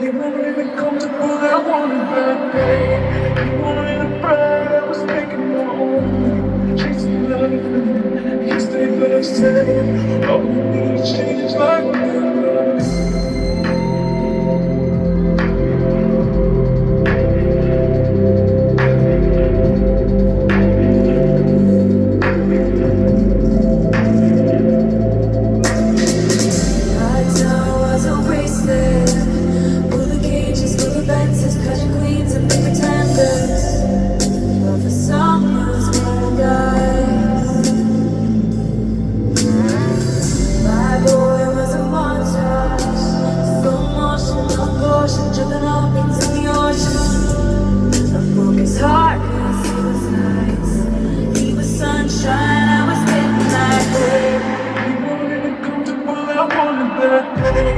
You wanted it comfortable, I wanted that day. You wanted a bride, I was making my own way. Chasing nothing, you stayed the same. All we need is change like that. Jumping off into the ocean. A focus heart, he was nice. He was sunshine, I was midnight. You wanted it comfortable, I wanted that day.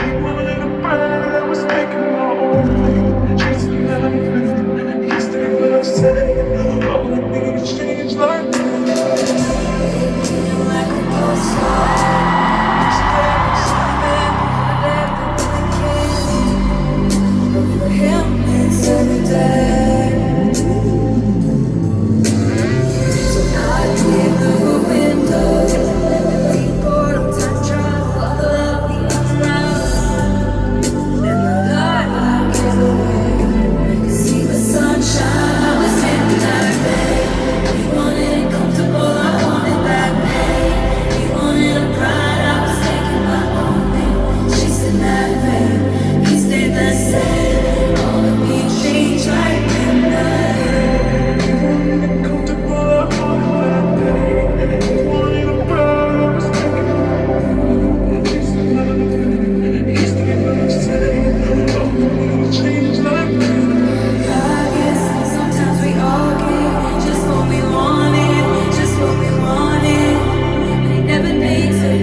You wanted a bride, I was making my own way. Chasing nothing, you stayed the same. All we need is change like that. Feeling like a postcard. Each day was something that but for him, it's every day. So I peek through a window, deep boredom, time travel, all the love we unravel. And the light I gave away, 'cause he was sunshine, I was midnight, babe. He wanted it comfortable, I wanted that pain. He wanted a bride, I was taking my own name. Chasing that fame, he stayed the same. Change like midnight. You wanted it comfortable, I wanted that day. You wanted a bride, I was making my own way. Chasing nothing, you stayed the same. All we need is change like that. I guess sometimes we all get just what we wanted, just what we wanted. But it never makes a